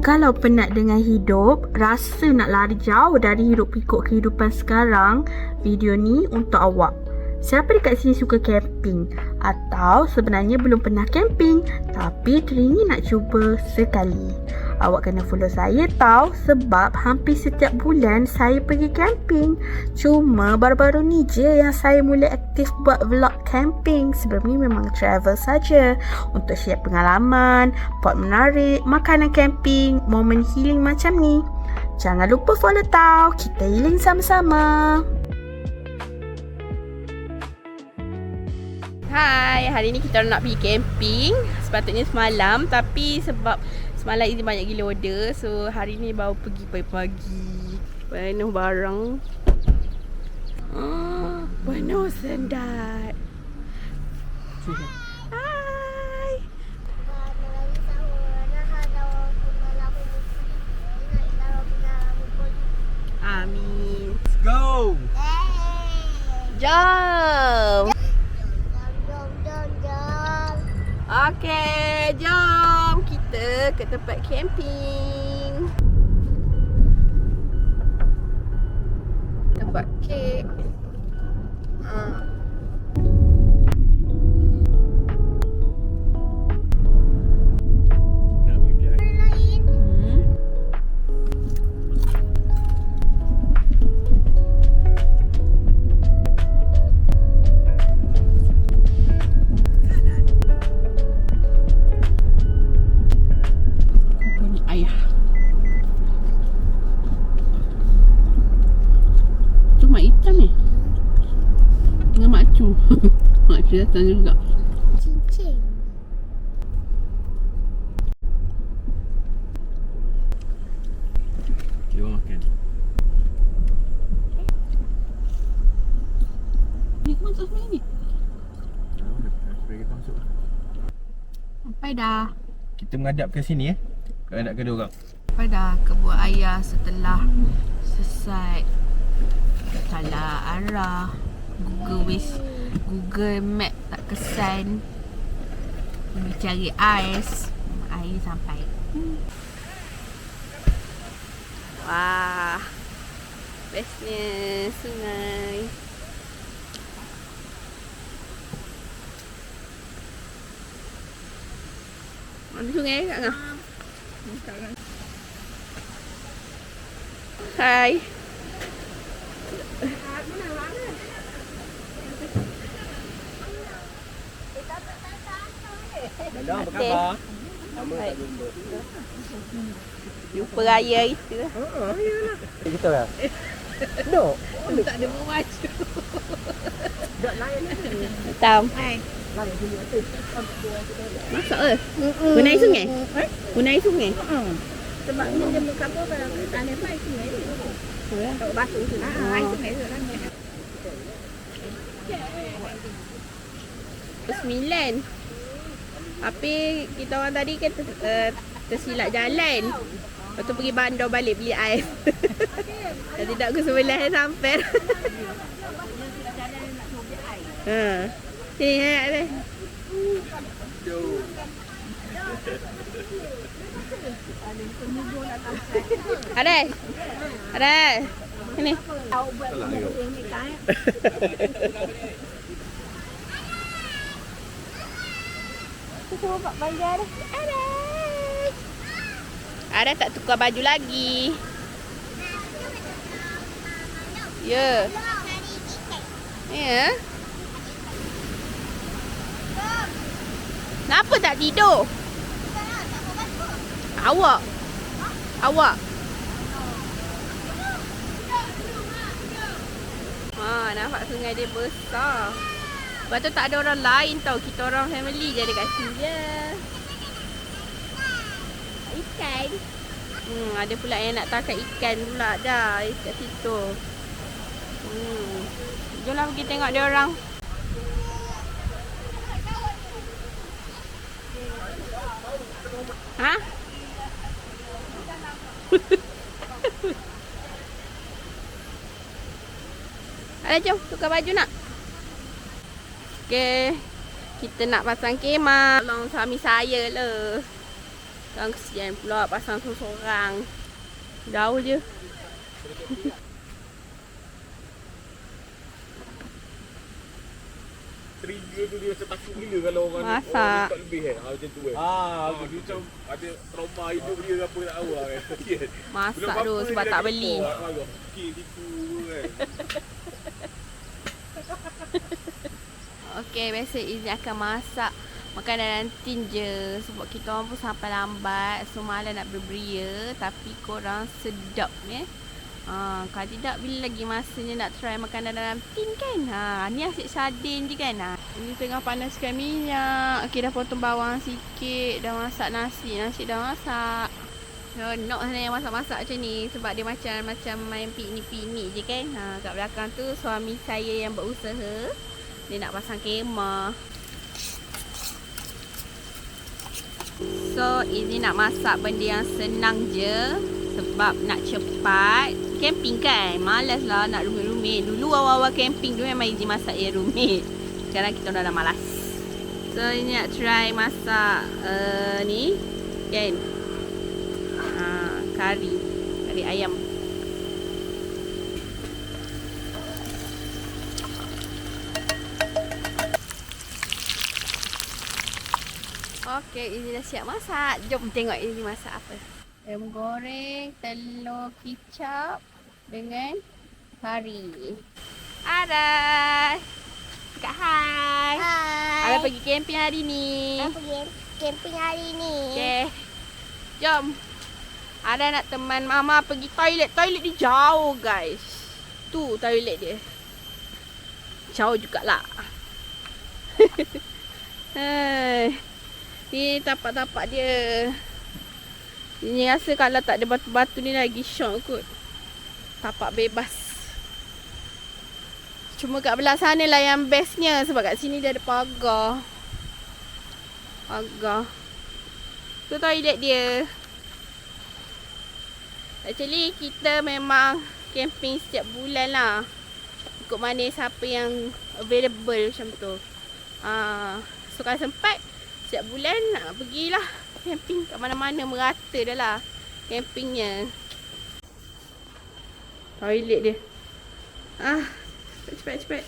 Kalau penat dengan hidup, rasa nak lari jauh dari hiruk pikuk kehidupan sekarang, video ni untuk awak. Siapa dekat sini suka camping? Atau sebenarnya belum pernah camping tapi teringin nak cuba sekali? Awak kena follow saya tau, sebab hampir setiap bulan saya pergi camping. Cuma baru-baru ni je yang saya mula aktif buat vlog camping. Sebelum ni memang travel saja untuk share pengalaman, spot menarik, makanan camping, momen healing macam ni. Jangan lupa follow tau, kita healing sama-sama. Hai, hari ni kita nak pergi camping. Sepatutnya semalam, tapi sebab semalam ini banyak gila order, so hari ni baru pergi pagi-pagi. Penuh barang. Penuh sendat. Hai. Amin. Let's go. Jom. Okey, jom kita ke tempat camping. Kita buat kek. Makcik datang juga. Cincin. Kita makan. Ni ke masuk sebenarnya ni? Kita masuk. Sampai dah. Kita menghadap ke sini menghadap ke dua orang. Sampai dah ke buah ayah setelah sesat. Salah arah. Google Map tak kesan. Pergi cari ais. Air sampai. Wah, bestnya sungai. Ada sungai kat ngah? Hai. Hello, apa khabar? Lama tak jumpa. Jumpa raya itu. Iyalah. Kita kan? Dok. Tak ada baju. Dok lain ni. Hitam. Lain sini atas. Masak ke? Guna air sungai? Guna air sungai? Sebabnya dia buka apa tanah apa itu ni. Kalau batu tu. Air sungai tu kan. 9. Tapi kita orang tadi kan tersilap jalan. Lepas tu pergi bandar balik beli ais. Jadi tak ke sebelah sampai. Sini ada. Ada. Sini. Kita buat banjar dah. Ada tak tukar baju lagi. Ya. Ya. Kenapa tak tidur? Awak. Nampak sungai dia besar. Lepas tu tak ada orang lain tau. Kita orang family je dekat sini je. Ikan. Ada pula yang nak tangkap ikan pula dah kat situ. Jomlah pergi tengok dia orang. Ha? Ada jom tukar baju nak. Okey. Kita nak pasang kemah. Tolong suami saya lah. Sekarang kesian pula pasang seorang-seorang. Jauh je. Trigger tu dia macam takut gila kalau orang Masak. tak lebih macam tu Ah, dia macam ada trauma hidup dia ke apa tak tahu kan. Masak tu sebab tak beli. Okey tipu kan. Okey, biasa Izzy akan masak makanan tin je. Sebab kita orang pun sampai lambat. So malas nak berberia. Tapi korang sedap ni. Kalau tidak, bila lagi masanya nak try makanan dalam tin kan. Ni asyik sardin je kan. Ini tengah panaskan minyak. Okey, dah potong bawang sikit. Dah masak nasi. Nasi dah masak. Seronok sebenarnya masak-masak macam ni. Sebab dia macam main piknik-piknik je kan. Kat belakang tu suami saya yang berusaha. Dia nak pasang kemah. So, ini nak masak benda yang senang je. Sebab nak cepat. Camping kan, malas lah nak rumit-rumit. Dulu awal-awal camping tu memang Izzy masak yang rumit. Sekarang kita dah malas. So, ini nak try masak ni kan. Kari ayam. Okey, ini dah siap masak. Jom tengok ini masak apa. Ayam goreng, telur kicap dengan kari. Arai. Kak hai. Hai. Arai pergi camping hari ni. Saya pergi camping hari ni. Okey. Jom. Arai nak teman mama pergi toilet. Toilet dia jauh, guys. Tu toilet dia. Jauh jugalah. Hai. Ni tapak-tapak dia. Ini rasa kalau tak ada batu-batu ni lagi syok kot. Tapak bebas. Cuma kat belah sana lah yang bestnya. Sebab kat sini dia ada pagar. Pagar. Tu toilet dia. Actually kita memang camping setiap bulan lah. Ikut mana siapa yang available macam tu. So kalau sempat setiap bulan pergilah camping kat mana-mana, merata dah lah campingnya. Toilet dia. Cepat.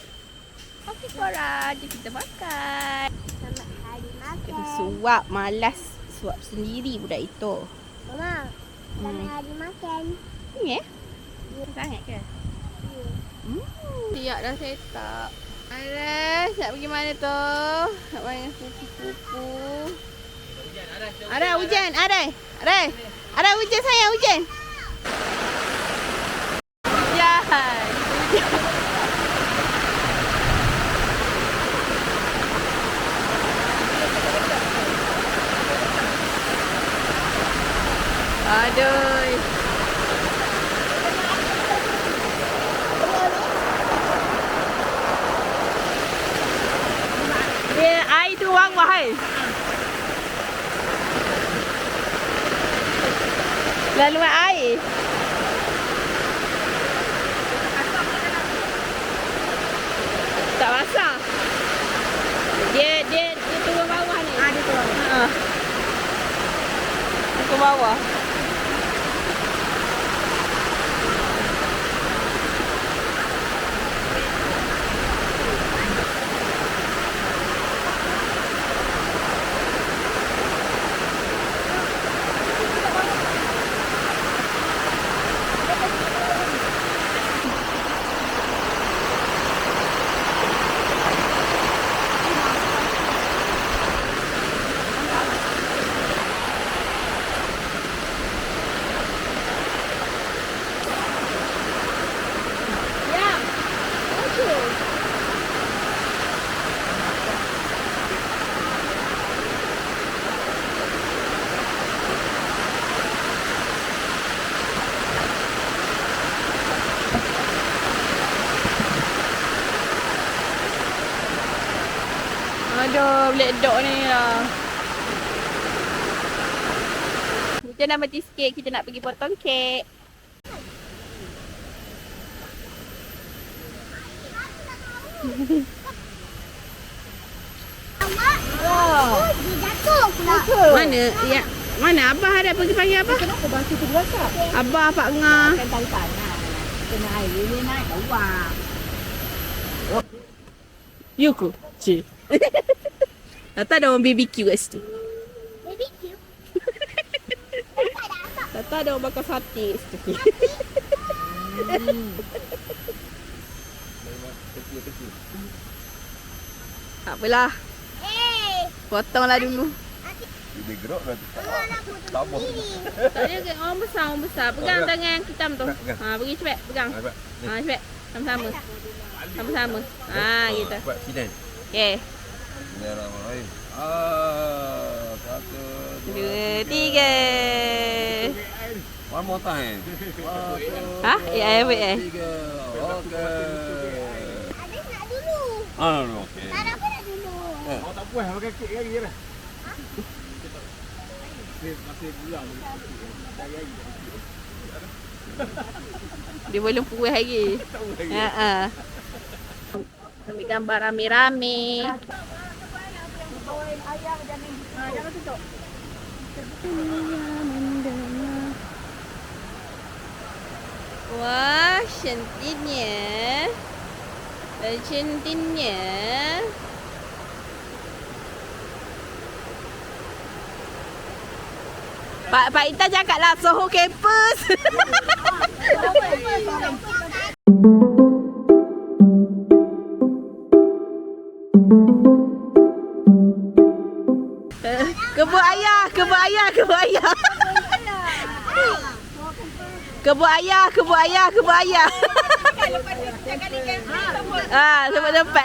Okey korang, jom kita makan. Selamat hari makan. Kita suap, malas suap sendiri budak itu. Mama, selamat hari makan. Ni sangat ke? Siap dah set up. Aras, nak pergi mana tu? Nak main pupu-pupu. Arai, hujan. Arai, hujan sayang, hujan. Hujan. Aduh. Dia air tu wang-wang hai. Laluan air. Tak basah. Dia turun bawah ni. Dia turun. Turun bawah. Aduh, beledok ni lah. Hujan dah mati sikit, kita nak pergi potong kek. Awak, dia jatuh pula. Mana? Mana Abah ada pergi panggil Abah? Kenapa batu tu basah? Abah Pak Ngah. Kan tahu tanah. Kena air ni naik kat luar. You ke? Cik. Tata ada orang BBQ kat situ. BBQ? Tata ada orang bakar sate kat situ. Tak apalah. Potonglah dulu. Dia gerak dah. Tak apa. Tak ada ke? Orang besar. Pegang tangan yang hitam tu. Pegang. Ha, pergi cepat. Pegang. Cepat. Ha, cepat. Sama-sama. Sama-sama. Ha, gitu. Cepat sini. Okey. Bismillahirrahmanirrahim. Satu, Dua, tiga. One more time. Ha? Tiga. Okey. Adik nak dulu. Okey. Tak ada apa nak dulu. Oh, tak puas pakai kek lagi dah. Masih buang. Dia belum puas lagi. Ha. Ambil gambar rame-rame. Wah, cantiknya. Cantiknya. Pak Ita cakaplah Soho campus. Kebun ayah. Tempat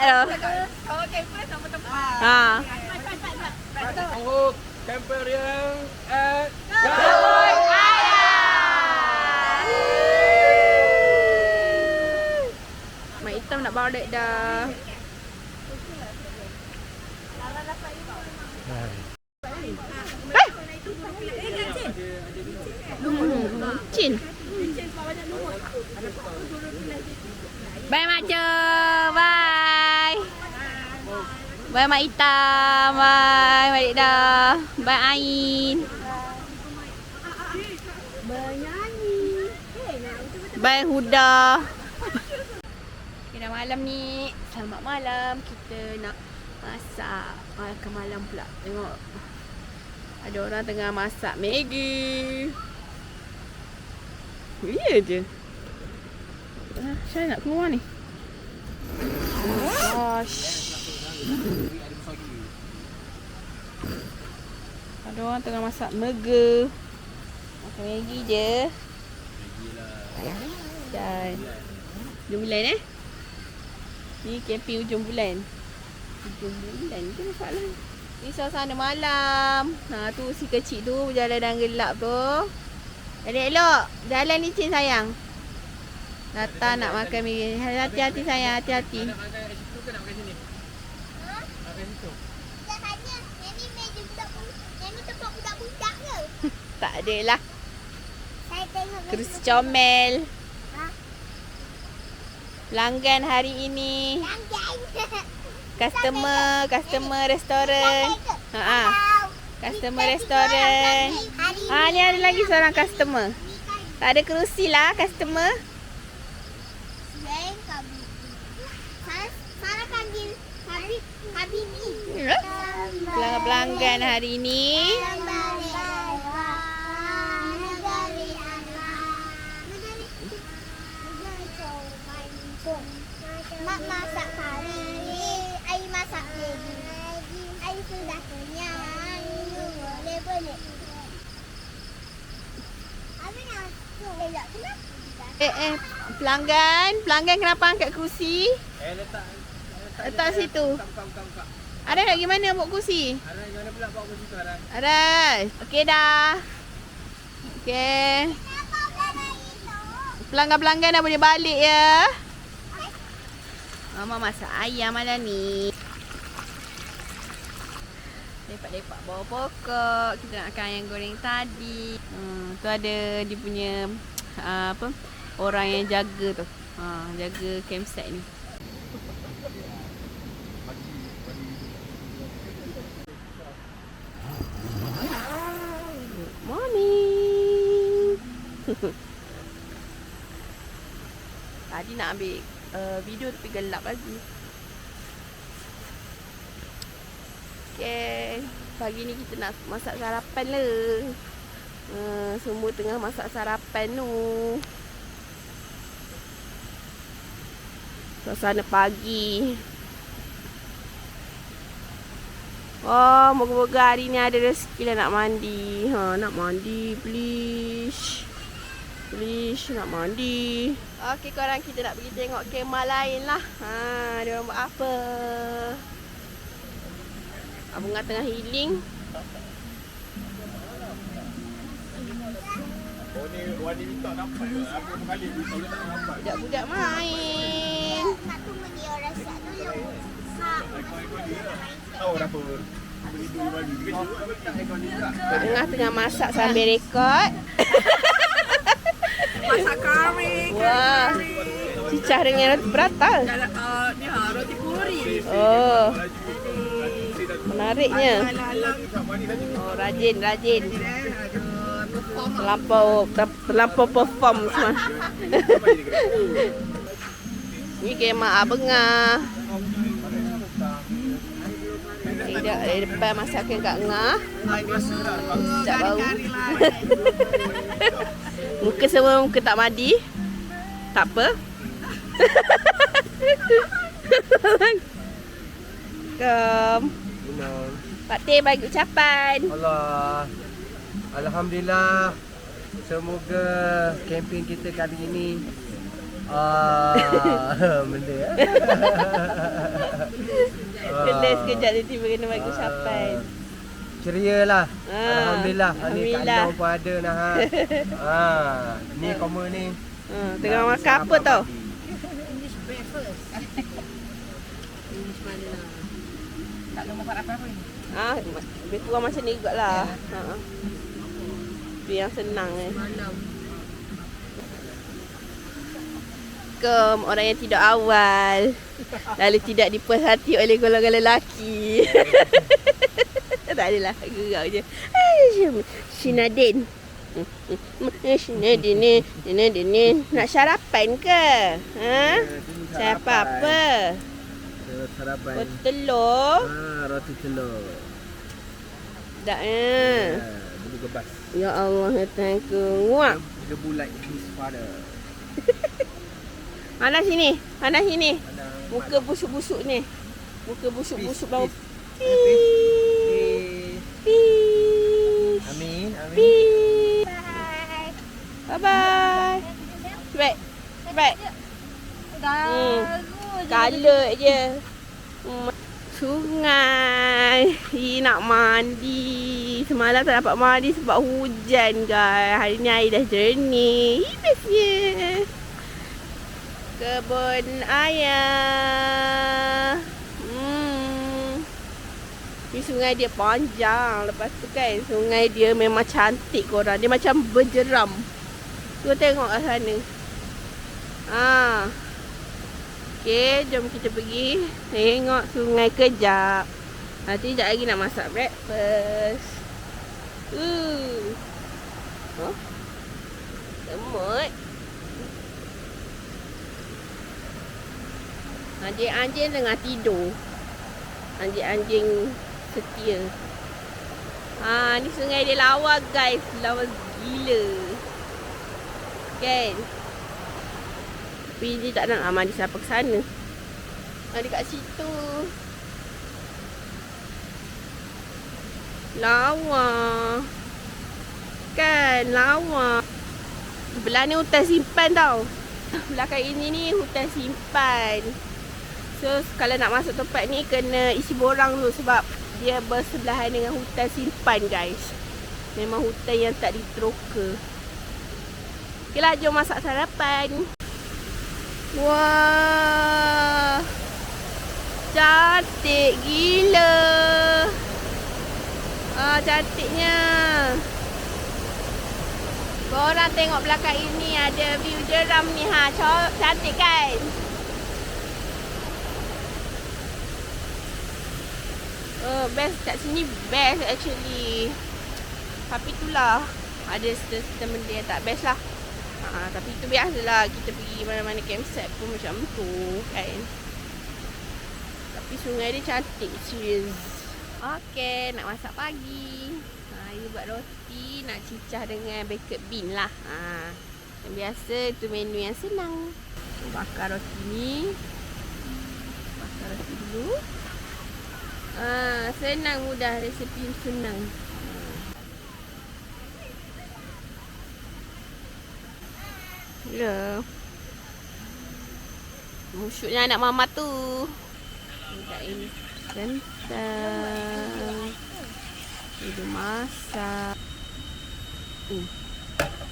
tu. Ha. Oh, camper yang Mak Hitam nak balik dah. Cin. Bye Mak Cho. Bye. Bye Mak Hitam. Bye balik dah. Bye Ain. Bye Huda. Okay, dah malam ni. Selamat malam. Kita nak masak makan malam pula. Tengok. Ada orang tengah masak Maggi. Ya je. Saya nak keluar ni. Gosh. Ada orang tengah masak burger. Makan Maggi je. Dan hujung bulan Ni camping hujung bulan. Hujung bulan ke masalah. Ni suasana malam. Nah tu si kecil tu berjalan dalam gelap tu. Elok-elok. Jalan licin sayang. Datang nak makan Maggi. Hati-hati sayang, hati-hati. Dia tanya, yang ni meja budak-budak. Yang ni tempat budak-budak ke? Tak adalah. Saya tengok meja Kerusi comel. Ha? Pelanggan hari ini. Langgan. Customer restoran. Ha. Customer restoran. Hari Ah, ni ada lagi seorang customer. Tak ada kerusi lah customer. Sarah panggil Habibi. Pelanggan hari ini. Mak masak kari, ai masak Maggi. Ai sudah kenyang, boleh. Habis nak elok kenapa? Pelanggan kenapa angkat kerusi? Letak situ. Ada lagi mana bawa kerusi? Mana pula bawa kursi tu Aras? Ada. Okey dah. Okey. Pelanggan-pelanggan dah boleh balik ya. Mama masak ayam malam ni. Lepak-lepak bawah pokok. Kita nak makan ayam goreng tadi. Tu ada dia punya orang yang jaga tu. Jaga campsite ni. Tadi nak ambil video tapi gelap lagi. Okay, pagi ni kita nak masak sarapan lah. Semua tengah masak sarapan tu. Suasana pagi. Oh, moga-moga hari ni ada rezeki lah nak mandi. Nak mandi, please. Please, nak mandi. Okey korang, kita nak pergi tengok kemah lain lah. Dia orang buat apa? Abang tengah healing. Oh ni Wani minta nampak ke? Aku kali minta dia tak nampak. Budak-budak main. Mak tu mesti orang sak dulu. Mak. Tahu kenapa? Beli dulu bagi. Tengah masak sambil rekod. Masak kari. Wah. Cicah dengan roti prata. Ni roti puri. Oh. Menariknya. Alang-alang. Oh, rajin. Terlampau perform semua. Ni kemah Abengah. Tidak, dari depan masakan Kak Ngah. Sekejap bau. Muka semua muka tak mandi. Tak apa. Pak Teh bagi ucapan. Alhamdulillah. Semoga kempen kita kali ini benda ya. Kena sekejap dia tiba kena bagi ucapan. Ceria lah. Alhamdulillah. Ni Alhamdulillah. tak pun ada nah. Ni koma ni. Tengah makan apa tau? English breakfast. English mana lah. Tak ada masak apa-apa ni. Lebih kurang macam ni jugaklah. Itu yang senang Malam. Orang yang tidak awal lalu tidak dipuas hati oleh golongan lelaki. Tak adalah, gerak je. Sinadin. Sinadin ni nak sarapan ke? Siapa apa? Sarapan. Roti telur. Roti telur. Tak Dulu gebas. Ya Allah, Tuhanku. Nguak. Dia bulat his father. Mana sini? Muka busuk-busuk ni. Muka busuk-busuk bau. Peace. Amin. Peace. Bye-bye. Baik. Kalut je. Sungai. Nak mandi. Semalam tak dapat mandi sebab hujan guys. Hari ni air dah jernih. Bestnya. Kebun ayah. Ni sungai dia panjang. Lepas tu kan sungai dia memang cantik korang. Dia macam berjeram. Tu tengok kat sana. Okay, jom kita pergi tengok sungai kejap. Nanti sekejap lagi nak masak breakfast. Semut. Anjing-anjing tengah tidur. Anjing-anjing setia. Ni sungai dia lawa guys. Lawa gila. Kan? Tapi dia tak nak mandi siapa ke sana. Dekat situ. Lawa. Kan? Lawa. Sebelah ni hutan simpan tau. Belakang ini ni hutan simpan. So kalau nak masuk tempat ni kena isi borang dulu sebab dia bersebelahan dengan hutan simpan guys. Memang hutan yang tak diteroka. Okeylah, jom masak sarapan. Wah. Cantik gila. Cantiknya. Korang tengok belakang ini ada view jeram ni cantik kan? Best kat sini, best actually. Tapi itulah ada certain benda yang tak best lah. Tapi itu biasalah kita pergi mana-mana campsite pun macam tu kan. Tapi sungai dia cantik, serius. Okey, nak masak pagi. You buat roti, nak cicah dengan baked bean lah. Yang biasa itu menu yang senang. Bakar roti ni. Bakar roti dulu. Senang, mudah, resepi senang. Ya. Musyuknya anak mama tu. Budak ini kentang. Dia masak.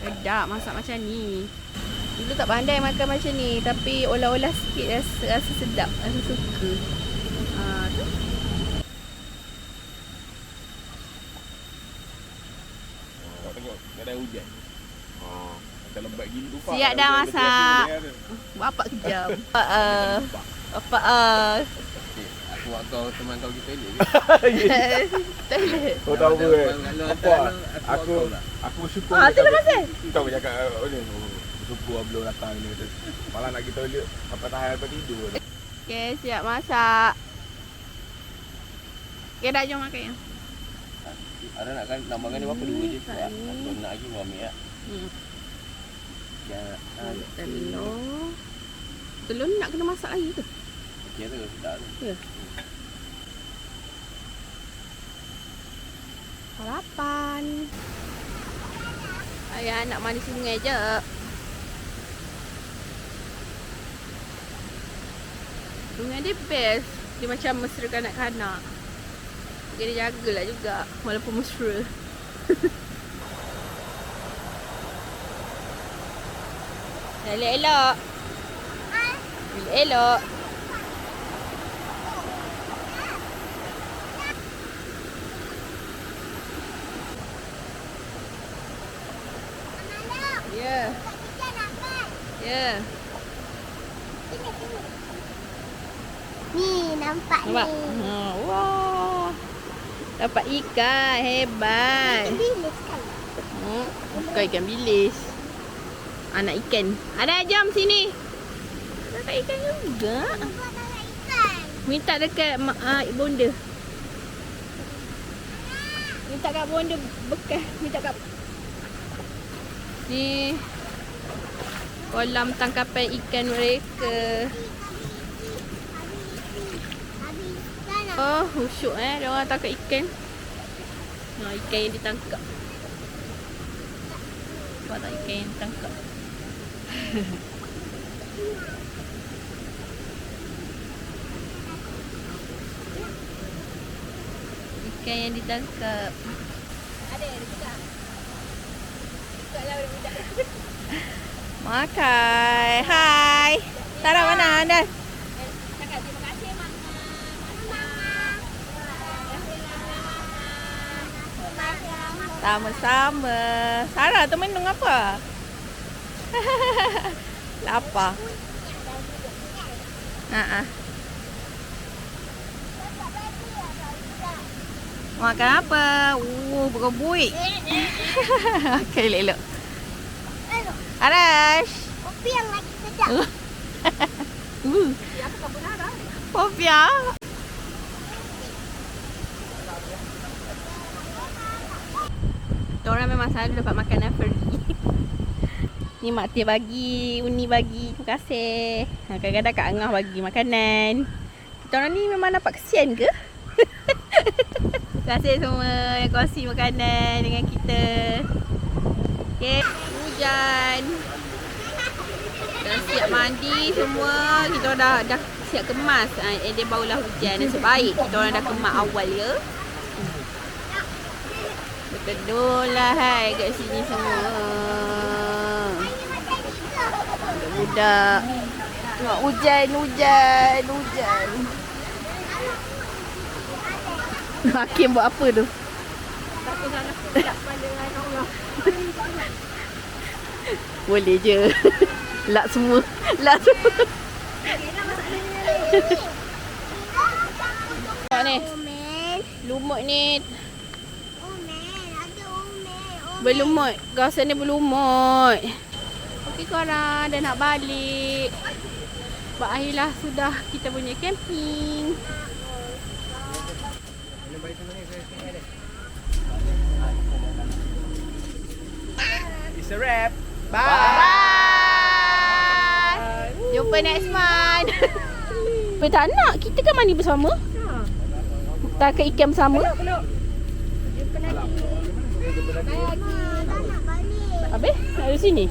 Sedap masak macam ni. Dulu tak pandai makan macam ni, tapi olah-olah sikit rasa sedap, rasa suka. Tu. Tengok, ada hujan. Macam lembat gini tu. Siap dah masak. Bapak kejam. Bapak Aku buat kau teman kau kita ni. toilet. Kau tahu ke? Apa? Aku bersyukur. Terima kasih. Kau cakap ni. Bersyukur belum datang ni. Malah nak pergi toilet sampai tahan sampai tidur. Okey, siap masak. Okey, dah jom makan ya. Ada nak makan ni berapa? 2 je. Aku nak lagi mau ambil ya. Ya. Telur ni nak kena masak lagi ke? Okey tu, sedap tu. Ya. Sarapan. Ayah nak mandi sungai je. Sungai dia best. Dia macam mesra kanak-kanak. Dia jagalah juga walaupun mesra. Elok-elok. Elok-elok. Ya. Ya. Ni nampak Nampak? ni. Wah. Dapat ikan. Hebat. Bilis kan? Bukan ikan bilis. Anak ikan. Ada, jom sini. Dapat ikan juga. Buat anak ikan. Minta dekat bonda. Minta kat bonda bekas. Minta kat ni kolam tangkapan ikan mereka. Habis dah nak. Oh, husyuk dia orang tangkap ikan. Ikan yang ditangkap. Buat tak ikan yang ditangkap. Ikan yang ditangkap. Ada juga. Ikutlah budak-budak. Makai. Hai. Sarah mana anda? Cakap terima kasih sama-sama. Sarah tu minum apa? Lapar. Makan apa? Berbuik. Okey, elok. Arash. Kopi yang lagi sedap. Popia. Diorang memang selalu dapat makanan free. Ni Mak Tia bagi, Uni bagi. Terima kasih. Kadang-kadang Kak Angah bagi makanan. Diorang ni memang dapat kesian ke? Terima kasih semua yang kongsi makanan dengan kita. Okay, hujan. Dah siap mandi semua. Kita dah siap kemas. Dia barulah hujan. Nasib baik kita orang dah kemas awal ya. Berteduh lah hai kat sini semua. Budak-budak. Tengok hujan. Hakim buat apa tu? Boleh je. Lak semua. Tengok ni. Lumut ni. Ada omen. Berlumut. Kawasan ni berlumut. korang dah nak balik. Berakhirlah sudah kita punya camping. It's a wrap. Bye. Jumpa next month. Apa tak nak? Kita kan mandi bersama. Tak ke ikan bersama. Tak nak balik. Habis? Nak di sini?